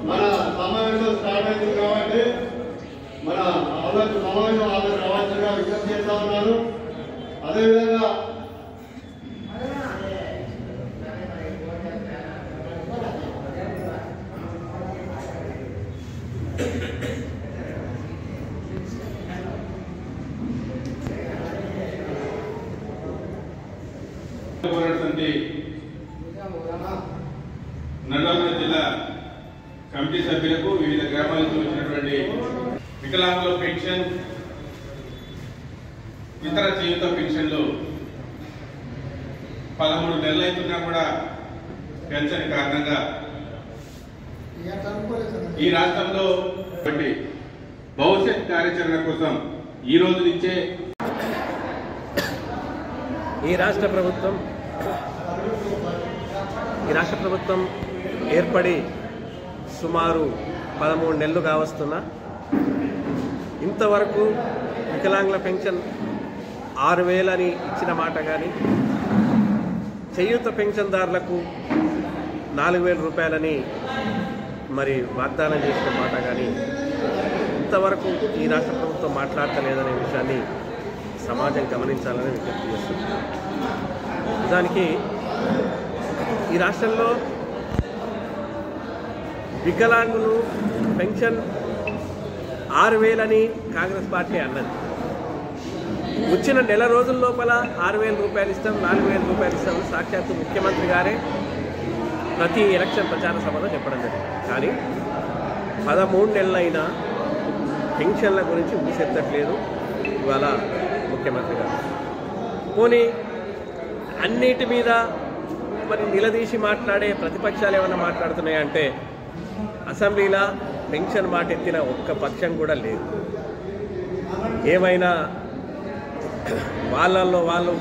మన సమావేశం స్టార్ట్ అయింది కాబట్టి మన సమావేశం ఆధార్ కావాల్సిందిగా విజ్ఞప్తి చేస్తా ఉన్నాను. అదేవిధంగా నల్గొండ జిల్లా కమిటీ సభ్యులకు వివిధ గ్రామాల నుంచి వచ్చినటువంటి వికలాంగుల పెన్షన్ ఇతర జీవిత పెన్షన్లు 13 నెలలు అవుతున్నా కూడా పెన్షన్ కారణంగా ఈ రాష్ట్రంలో భవిష్యత్ కార్యాచరణ కోసం ఈ రోజు నుంచే ఈ రాష్ట్ర ప్రభుత్వం ఏర్పడి సుమారు 13 నెలలు కావస్తున్నా ఇంతవరకు వికలాంగుల పెన్షన్ 6,000 అని ఇచ్చిన మాట కానీ చేయూత పెన్షన్దారులకు 4,000 రూపాయలని మరి వాగ్దానం చేసిన మాట కానీ ఇంతవరకు ఈ రాష్ట్ర ప్రభుత్వం మాట్లాడతలేదనే విషయాన్ని సమాజం గమనించాలని విజ్ఞప్తి చేస్తుంది. నిజానికి ఈ రాష్ట్రంలో వికలాంగులు పెన్షన్ 6,000 అని కాంగ్రెస్ పార్టీ అన్నది. వచ్చిన నెల రోజుల లోపల 6,000 రూపాయలు ఇస్తాం, 4,000 రూపాయలు ఇస్తాం సాక్షాత్తు ముఖ్యమంత్రి గారే ప్రతి ఎలక్షన్ ప్రచార సభలో చెప్పడం జరిగింది. కానీ 13 నెలలైనా పెన్షన్ల గురించి ఊసెత్తట్లేదు ఇవాళ ముఖ్యమంత్రి గారు. పోనీ అన్నిటి మీద మరి నిలదీసి మాట్లాడే ప్రతిపక్షాలు ఏమైనా మాట్లాడుతున్నాయంటే అసెంబ్లీలో పెన్షన్ మాట ఎత్తిన ఒక్క పక్షం కూడా లేదు. ఏమైనా వాళ్ళల్లో వాళ్ళు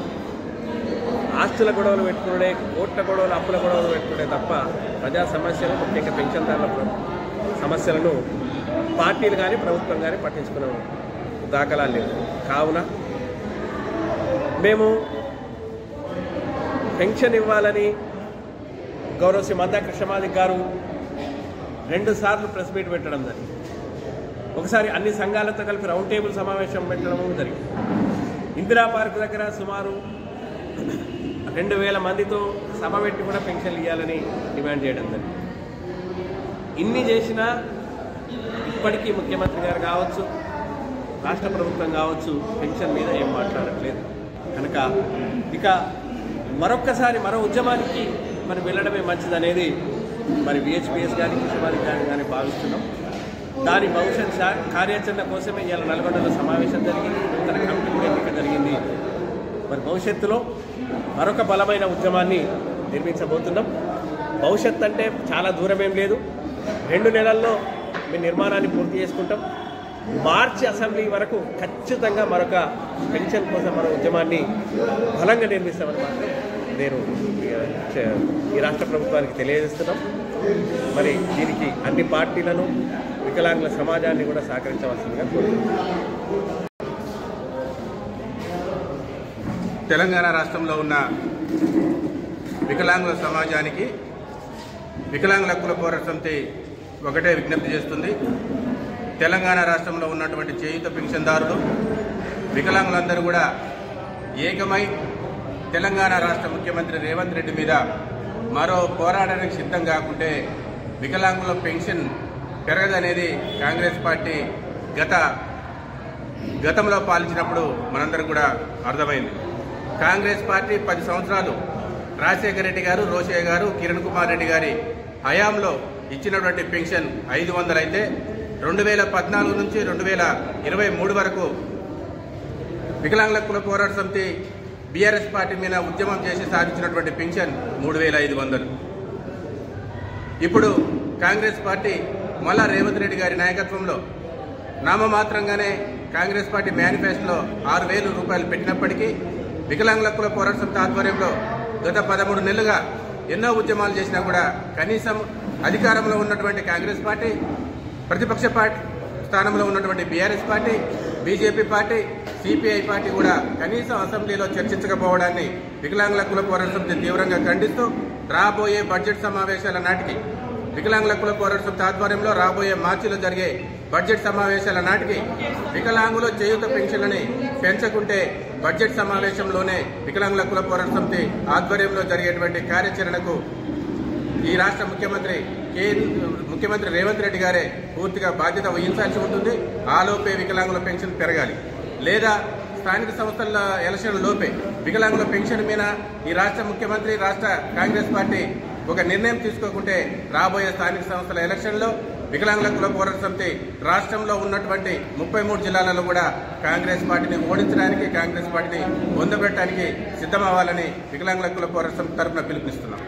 ఆస్తుల గొడవలు పెట్టుకునే, కోట్ల గొడవలు, అప్పుల గొడవలు పెట్టుకునే తప్ప ప్రజా సమస్యలు, ముఖ్యంగా పెన్షన్దారుల సమస్యలను పార్టీలు కానీ ప్రభుత్వం కానీ పట్టించుకునే దాఖలాలు లేవు. కావున మేము పెన్షన్ ఇవ్వాలని గౌరవ శ్రీ మందా కృష్ణమాదిక్ గారు 2 సార్లు ప్రెస్ మీట్ పెట్టడం జరిగింది. ఒకసారి అన్ని సంఘాలతో కలిపి రౌండ్ టేబుల్ సమావేశం పెట్టడం జరిగింది. ఇందిరా పార్క్ దగ్గర సుమారు 2,000 మందితో సభ పెట్టి కూడా పెన్షన్లు ఇవ్వాలని డిమాండ్ చేయడం జరిగింది. ఇన్ని చేసినా ఇప్పటికీ ముఖ్యమంత్రి గారు కావచ్చు, రాష్ట్ర ప్రభుత్వం కావచ్చు పెన్షన్ మీద ఏం మాట్లాడట్లేదు. కనుక ఇక మరొక్కసారి మరో ఉద్యమానికి మనం వెళ్ళడమే మంచిదనేది మరి VHPS కానీ కృష్ణమాదిక్ కానీ భావిస్తున్నాం. దాని భవిష్యత్ కార్యాచరణ కోసమే ఇవాళ నల్గొండలో సమావేశం జరిగింది, నూతన కమిటీ కూడా ఎన్నిక జరిగింది. మరి భవిష్యత్తులో మరొక బలమైన ఉద్యమాన్ని నిర్మించబోతున్నాం. భవిష్యత్ అంటే చాలా దూరమేం లేదు, 2 నెలల్లో మేము నిర్మాణాన్ని పూర్తి చేసుకుంటాం. మార్చి అసెంబ్లీ వరకు ఖచ్చితంగా మరొక పెన్షన్ కోసం మరో ఉద్యమాన్ని బలంగా నిర్మిస్తామని మాత్రం నేను ఈ రాష్ట్ర ప్రభుత్వానికి తెలియజేస్తున్నాం. మరి దీనికి అన్ని పార్టీలను, వికలాంగుల సమాజాన్ని కూడా సహకరించవలసిందిగా కోరుతున్నాను. తెలంగాణ రాష్ట్రంలో ఉన్న వికలాంగుల సమాజానికి వికలాంగుల హక్కుల పోరాట సమితి ఒకటే విజ్ఞప్తి చేస్తుంది. తెలంగాణ రాష్ట్రంలో ఉన్నటువంటి చేయూత పెన్షన్దారులు, వికలాంగులందరూ కూడా ఏకమై తెలంగాణ రాష్ట్ర ముఖ్యమంత్రి రేవంత్ రెడ్డి మీద మరో పోరాటానికి సిద్ధం కాకుంటే వికలాంగుల పెన్షన్ పెరగదనేది కాంగ్రెస్ పార్టీ గతంలో పాలించినప్పుడు మనందరం కూడా అర్థమైంది. కాంగ్రెస్ పార్టీ 10 సంవత్సరాలు రాజశేఖర రెడ్డి గారు, రోషయ్య గారు, కిరణ్ కుమార్ రెడ్డి గారి హయాంలో ఇచ్చినటువంటి పెన్షన్ 500 అయితే 2014 నుంచి 2023 వరకు వికలాంగుల హక్కుల పోరాట సమితి బీఆర్ఎస్ పార్టీ మీద ఉద్యమం చేసి సాధించినటువంటి పెన్షన్ 3,500. ఇప్పుడు కాంగ్రెస్ పార్టీ మళ్ళా రేవంత్ రెడ్డి గారి నాయకత్వంలో నామమాత్రంగానే కాంగ్రెస్ పార్టీ మేనిఫెస్టోలో 6,000 రూపాయలు పెట్టినప్పటికీ వికలాంగుల హక్కుల పోరాట సమితి ఆధ్వర్యంలో గత 13 నెలలుగా ఎన్నో ఉద్యమాలు చేసినా కూడా కనీసం అధికారంలో ఉన్నటువంటి కాంగ్రెస్ పార్టీ, ప్రతిపక్ష పార్టీ స్థానంలో ఉన్నటువంటి BRS party, BJP party, CPI party కూడా కనీసం అసెంబ్లీలో చర్చించకపోవడాన్ని వికలాంగుల హక్కుల పోరాట సమితి తీవ్రంగా ఖండిస్తూ రాబోయే బడ్జెట్ సమావేశాల నాటికి వికలాంగుల కుల పోరాట సమితి ఆధ్వర్యంలో రాబోయే మార్చిలో జరిగే బడ్జెట్ సమావేశాల నాటికి వికలాంగుల చేయూత పెన్షన్లని పెంచకుంటే బడ్జెట్ సమావేశంలోనే వికలాంగుల కుల పోరాట సమితి ఆధ్వర్యంలో జరిగేటువంటి కార్యాచరణకు ఈ రాష్ట్ర ముఖ్యమంత్రి రేవంత్ రెడ్డి గారే పూర్తిగా బాధ్యత వహించాల్సి ఉంటుంది. ఆలోపే వికలాంగుల పెన్షన్ పెరగాలి, లేదా స్థానిక సంస్థల ఎలక్షన్ లోపే వికలాంగుల పెన్షన్ మీద ఈ రాష్ట్ర ముఖ్యమంత్రి, రాష్ట్ర కాంగ్రెస్ పార్టీ ఒక నిర్ణయం తీసుకోకుంటే రాబోయే స్థానిక సంస్థల ఎలక్షన్లో వికలాంగుల కుల పోరాట సమితి రాష్ట్రంలో ఉన్నటువంటి 33 జిల్లాలలో కూడా కాంగ్రెస్ పార్టీని ఓడించడానికి, కాంగ్రెస్ పార్టీని పొందబెట్టడానికి సిద్ధమవ్వాలని వికలాంగుల కుల పోరాట సమితి తరఫున పిలుపునిస్తున్నాం.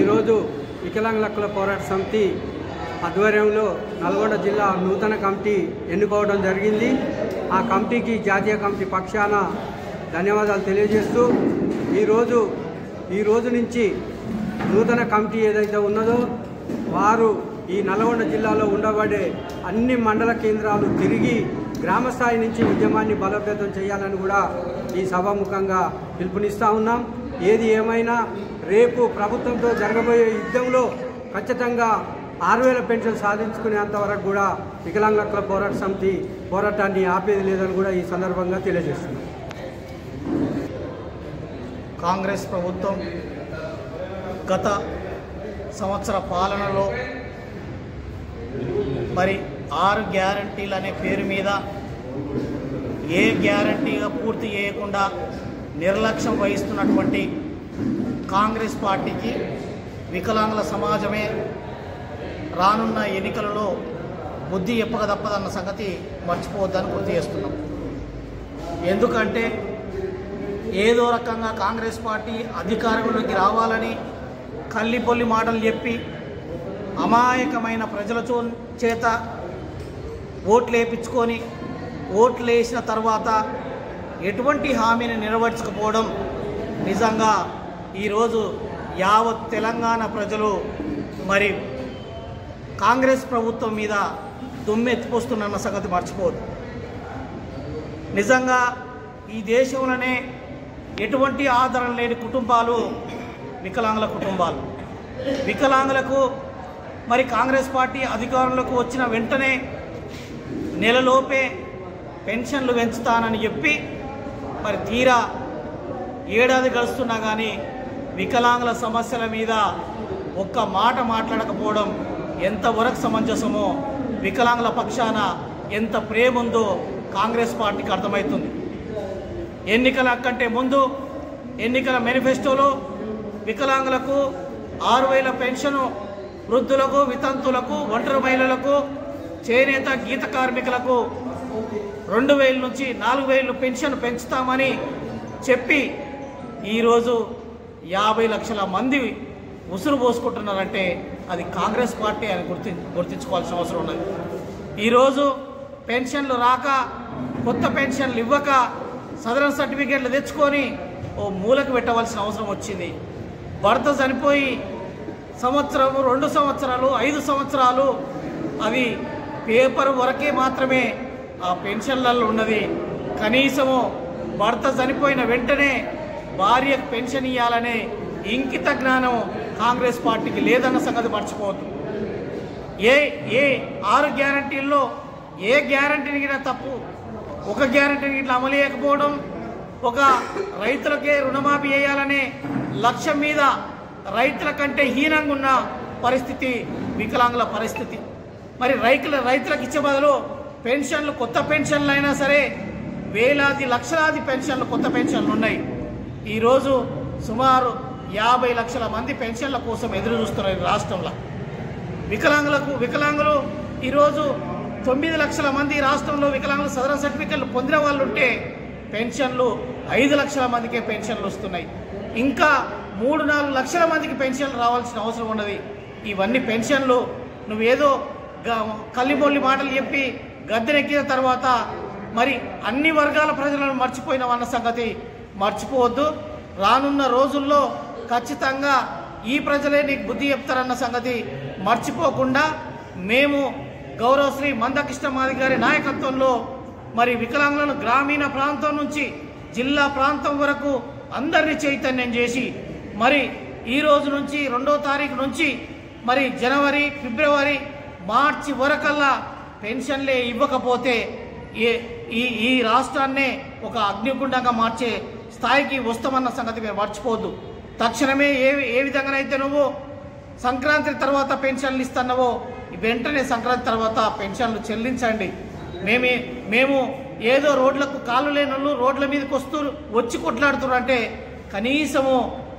ఈరోజు వికలాంగుల కుల పోరాట సమితి ఆధ్వర్యంలో నల్గొండ జిల్లా నూతన కమిటీ ఎన్నుకోవడం జరిగింది. ఆ కమిటీకి జాతీయ కమిటీ పక్షాన ధన్యవాదాలు తెలియజేస్తూ ఈ రోజు నుంచి నూతన కమిటీ ఏదైతే ఉన్నదో వారు ఈ నల్గొండ జిల్లాలో ఉండబడే అన్ని మండల కేంద్రాలు తిరిగి గ్రామస్థాయి నుంచి ఉద్యమాన్ని బలోపేతం చేయాలని కూడా ఈ సభాముఖంగా పిలుపునిస్తూ ఉన్నాం. ఏది ఏమైనా రేపు ప్రభుత్వంతో జరగబోయే యుద్ధంలో ఖచ్చితంగా 6,000 పెన్షన్ సాధించుకునేంత వరకు కూడా వికలాంగుల కుల పోరాట సమితి పోరాటాన్ని ఆపేది లేదని కూడా ఈ సందర్భంగా తెలియజేస్తున్నాం. కాంగ్రెస్ ప్రభుత్వం గత సంవత్సర పాలనలో మరి 6 గ్యారంటీలు అనే పేరు మీద ఏ గ్యారంటీగా పూర్తి చేయకుండా నిర్లక్ష్యం వహిస్తున్నటువంటి కాంగ్రెస్ పార్టీకి వికలాంగుల సమాజమే రానున్న ఎన్నికలలో బుద్ధి ఎప్పక తప్పదన్న సంగతి మర్చిపోవద్దని గుర్తు చేస్తున్నాం. ఎందుకంటే ఏదో రకంగా కాంగ్రెస్ పార్టీ అధికారంలోకి రావాలని కల్లిపొల్లి మాటలు చెప్పి అమాయకమైన ప్రజల చేత ఓట్లు వేయించుకొని ఓట్లు వేసిన తర్వాత ఎటువంటి హామీని నెరవేర్చకపోవడం నిజంగా ఈరోజు యావత్ తెలంగాణ ప్రజలు మరి కాంగ్రెస్ ప్రభుత్వం మీద దుమ్మెత్తిపోస్తున్న సంగతి మర్చిపోదు. నిజంగా ఈ దేశంలోనే ఎటువంటి ఆదరణ లేని కుటుంబాలు వికలాంగుల కుటుంబాలు. వికలాంగులకు మరి కాంగ్రెస్ పార్టీ అధికారంలోకి వచ్చిన వెంటనే నెలలోపే పెన్షన్లు పెంచుతానని చెప్పి మరి తీరా ఏడాది గడుస్తున్నా కానీ వికలాంగుల సమస్యల మీద ఒక్క మాట మాట్లాడకపోవడం ఎంతవరకు సమంజసమో, వికలాంగుల పక్షాన ఎంత ప్రేమ ఉందో కాంగ్రెస్ పార్టీకి అర్థమవుతుంది. ఎన్నికల కంటే ముందు ఎన్నికల మేనిఫెస్టోలో వికలాంగులకు 6,000 పెన్షను, వృద్ధులకు, వితంతులకు, ఒంటరి మహిళలకు, చేనేత గీత కార్మికులకు 2,000 నుంచి 4,000 పెన్షన్ పెంచుతామని చెప్పి ఈరోజు 50 లక్షల మంది ఉసురు పోసుకుంటున్నారంటే అది కాంగ్రెస్ పార్టీ అని గుర్తించుకోవాల్సిన అవసరం ఉన్నది. ఈరోజు పెన్షన్లు రాక, కొత్త పెన్షన్లు ఇవ్వక, సదరన్ సర్టిఫికేట్లు తెచ్చుకొని ఓ మూలకు పెట్టవలసిన అవసరం వచ్చింది. భర్త చనిపోయి సంవత్సరం, 2 సంవత్సరాలు, 5 సంవత్సరాలు అవి పేపర్ వరకే మాత్రమే ఆ పెన్షన్లలో ఉన్నది. కనీసము భర్త చనిపోయిన వెంటనే భార్యకు పెన్షన్ ఇవ్వాలనే ఇంకిత జ్ఞానం కాంగ్రెస్ పార్టీకి లేదన్న సంగతి మర్చిపోవద్దు. ఏ 6 గ్యారంటీల్లో ఏ గ్యారంటీని గిట్లా తప్పు, ఒక గ్యారంటీని గిట్లా అమలు చేయకపోవడం, ఒక రైతులకే రుణమాఫీ చేయాలనే లక్ష్యం మీద రైతుల కంటే హీనంగా ఉన్న పరిస్థితి వికలాంగుల పరిస్థితి. మరి రైతులకు ఇచ్చే బదులు పెన్షన్లు, కొత్త పెన్షన్లు అయినా సరే వేలాది లక్షలాది పెన్షన్లు, కొత్త పెన్షన్లు ఉన్నాయి. ఈరోజు సుమారు 50 లక్షల మంది పెన్షన్ల కోసం ఎదురు చూస్తున్నారు రాష్ట్రంలో. వికలాంగులు ఈరోజు 9 లక్షల మంది రాష్ట్రంలో వికలాంగులు సదరన్ సర్టిఫికెట్లు పొందిన వాళ్ళు ఉంటే పెన్షన్లు 5 లక్షల మందికే పెన్షన్లు వస్తున్నాయి. ఇంకా 3-4 లక్షల మందికి పెన్షన్లు రావాల్సిన అవసరం ఉన్నది. ఇవన్నీ పెన్షన్లు నువ్వేదో కల్లిబొల్లి మాటలు చెప్పి గద్దెనెక్కిన తర్వాత మరి అన్ని వర్గాల ప్రజలను మర్చిపోయినవన్న సంగతి మర్చిపోవద్దు. రానున్న రోజుల్లో ఖచ్చితంగా ఈ ప్రజలే నీకు బుద్ధి చెప్తారన్న సంగతి మర్చిపోకుండా మేము గౌరవశ్రీ మందకృష్ణ మాదిగ గారి నాయకత్వంలో మరి వికలాంగులను గ్రామీణ ప్రాంతం నుంచి జిల్లా ప్రాంతం వరకు అందరినీ చైతన్యం చేసి మరి ఈ రోజు నుంచి 2వ తారీఖు నుంచి మరి జనవరి, ఫిబ్రవరి, మార్చి వరకల్లా పెన్షన్లే ఇవ్వకపోతే ఈ రాష్ట్రాన్నే ఒక అగ్నిగుండంగా మార్చే స్థాయికి వస్తామన్న సంగతి మీరు మర్చిపోవద్దు. తక్షణమే ఏ విధంగానైతే నువ్వు సంక్రాంతి తర్వాత పెన్షన్లు ఇస్తున్నావో వెంటనే సంక్రాంతి తర్వాత పెన్షన్లు చెల్లించండి. మేము ఏదో రోడ్లకు కాళ్ళు లేని వాళ్ళు రోడ్ల మీదకి వచ్చి కొట్లాడుతున్నారు అంటే కనీసము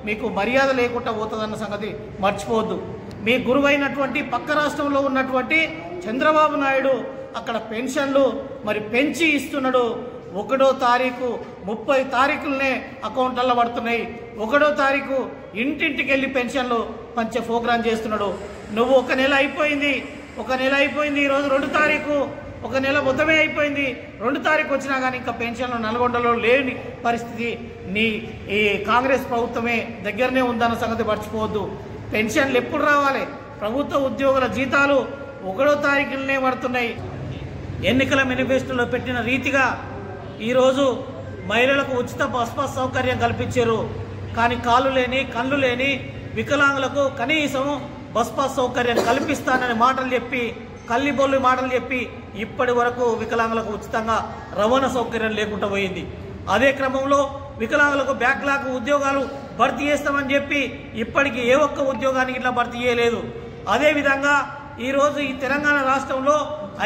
మీకు మర్యాద లేకుండా పోతుందన్న సంగతి మర్చిపోవద్దు. మీ గురువైనటువంటి పక్క రాష్ట్రంలో ఉన్నటువంటి చంద్రబాబు నాయుడు అక్కడ పెన్షన్లు మరి పెంచి ఇస్తున్నాడు. 1వ తారీఖు 30 తారీఖులనే అకౌంట్లలో పడుతున్నాయి. 1వ తారీఖు ఇంటింటికి వెళ్ళి పెన్షన్లు పంచే ప్రోగ్రాం చేస్తున్నాడు. నువ్వు ఒక నెల అయిపోయింది, ఈరోజు 2 తారీఖు, ఒక నెల మొత్తమే అయిపోయింది. 2 తారీఖు వచ్చినా కానీ ఇంకా పెన్షన్లు నల్గొండలో లేని పరిస్థితి ఈ కాంగ్రెస్ ప్రభుత్వమే దగ్గరనే ఉందన్న సంగతి మర్చిపోవద్దు. పెన్షన్లు ఎప్పుడు రావాలి? ప్రభుత్వ ఉద్యోగుల జీతాలు 1వ తారీఖులనే పడుతున్నాయి. ఎన్నికల మేనిఫెస్టోలో పెట్టిన రీతిగా ఈరోజు మహిళలకు ఉచిత బస్ సౌకర్యం కల్పించారు. కానీ కాళ్ళు లేని కళ్ళు లేని వికలాంగులకు కనీసం బస్ సౌకర్యం కల్పిస్తానని మాటలు చెప్పి, కల్లిబొల్లి మాటలు చెప్పి ఇప్పటి వరకు వికలాంగులకు ఉచితంగా రవాణా సౌకర్యం లేకుండా పోయింది. అదే క్రమంలో వికలాంగులకు బ్యాక్లాగ్ ఉద్యోగాలు భర్తీ చేస్తామని చెప్పి ఇప్పటికీ ఏ ఒక్క ఉద్యోగానికి ఇట్లా భర్తీ చేయలేదు. అదేవిధంగా ఈరోజు ఈ తెలంగాణ రాష్ట్రంలో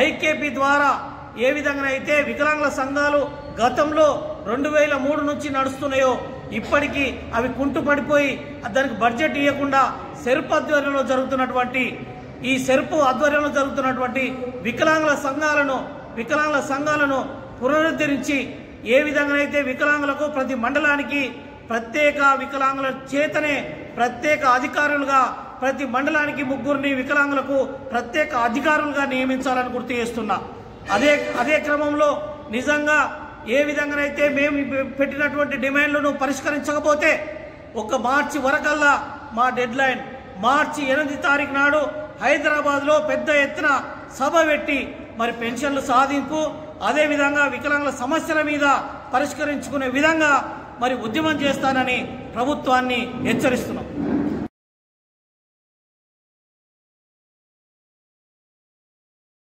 ఐకేపీ ద్వారా ఏ విధంగా అయితే వికలాంగుల సంఘాలు గతంలో 2003 నుంచి నడుస్తున్నాయో ఇప్పటికీ అవి కుంటుపడిపోయి దానికి బడ్జెట్ ఇవ్వకుండా సెర్ప్ ఆధ్వర్యంలో జరుగుతున్నటువంటి వికలాంగుల సంఘాలను పునరుద్ధరించి ఏ విధంగానైతే వికలాంగులకు ప్రతి మండలానికి ప్రత్యేక వికలాంగుల చేతనే ప్రత్యేక అధికారులుగా ప్రతి మండలానికి 3 వికలాంగులకు ప్రత్యేక అధికారులుగా నియమించాలని గుర్తు చేస్తున్నా. అదే క్రమంలో నిజంగా ఏ విధంగానైతే మేము పెట్టినటువంటి డిమాండ్లను పరిష్కరించకపోతే ఒక మార్చి వరకల్లా మా డెడ్ లైన్ మార్చి 8 తారీఖు నాడు హైదరాబాద్లో పెద్ద ఎత్తున సభ పెట్టి మరి పెన్షన్లు సాధింపు, అదేవిధంగా వికలాంగుల సమస్యల మీద పరిష్కరించుకునే విధంగా మరి ఉద్యమం చేస్తానని ప్రభుత్వాన్ని హెచ్చరిస్తున్నాం.